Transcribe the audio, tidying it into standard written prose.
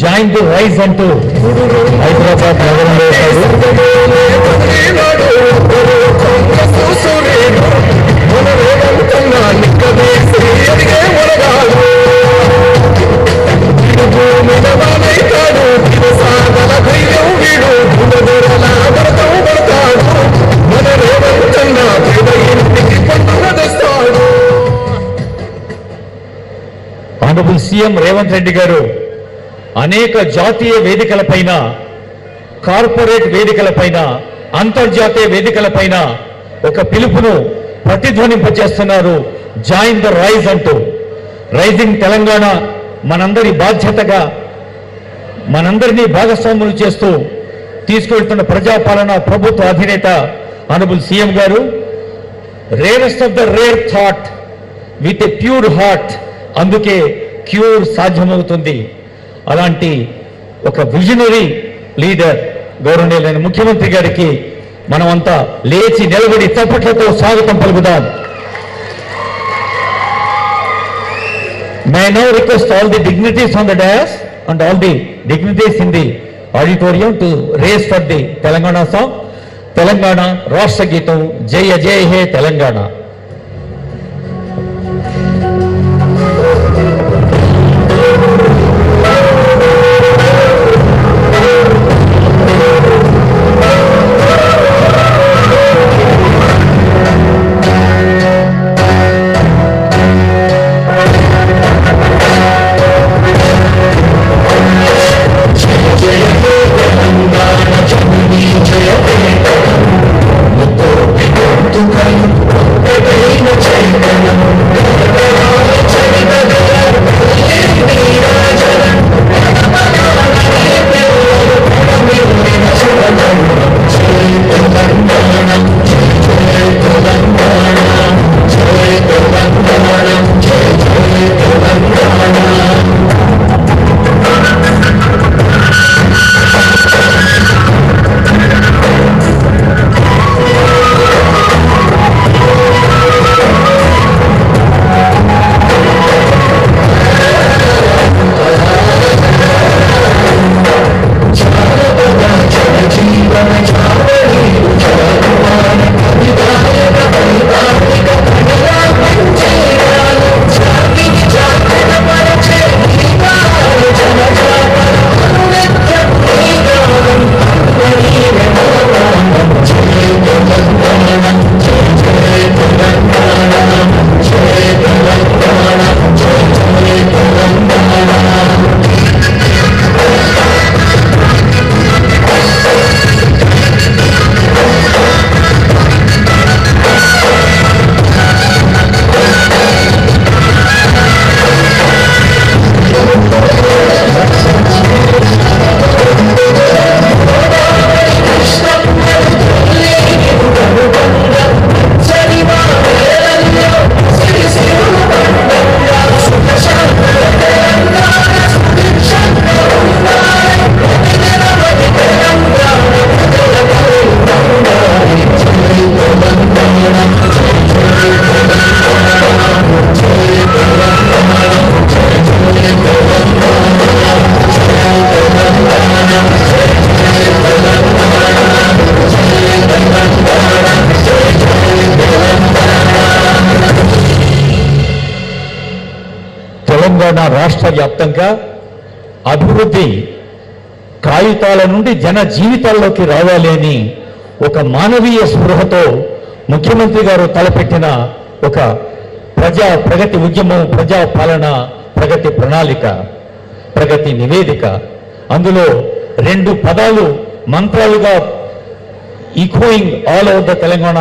Join the rise అంటూ హైదరాబాద్ నగరంలో honourable CM Revanth Reddy గారు అనేక జాతీయ వేదికలపైన, కార్పొరేట్ వేదికలపైన, అంతర్జాతీయ వేదికలపైన ఒక పిలుపును ప్రతిధ్వనింపజేస్తున్నారు. జాయిన్ ద రైజ్ అంటూ. రైజింగ్ తెలంగాణ మనందరి బాధ్యతగా మనందరినీ భాగస్వాములు చేస్తూ తీసుకెళ్తున్న ప్రజాపాలన ప్రభుత్వ అధినేత ఆనరబుల్ సీఎం గారు rarest of the rare thought with a pure heart, అందుకే క్యూర్ సాధ్యమవుతుంది. అలాంటి ఒక విజనరీ లీడర్ గౌరవనీయులైన ముఖ్యమంత్రి గారికి మనమంతా లేచి నిలబడి చప్పట్లతో స్వాగతం పలుకుదాం. May I now request all the dignitaries on the dais and all the dignitaries in the auditorium to raise for the Telangana song. Telangana Rashtra Geetam Jaya Jaya He Telangana. Telangana రాష్ట్ర వ్యాప్తంగా అభివృద్ధి కాగితాల నుండి జన జీవితాల్లోకి రావాలి అని ఒక మానవీయ స్పృహతో ముఖ్యమంత్రి గారు తలపెట్టిన ఒక ప్రగతి ఉద్యమం, ప్రజా పాలన, ప్రగతి ప్రణాళిక, ప్రగతి నివేదిక. అందులో 2 పదాలు మంత్రాలుగా ఈకోయింగ్ ఆల్ ఓవర్ ద తెలంగాణ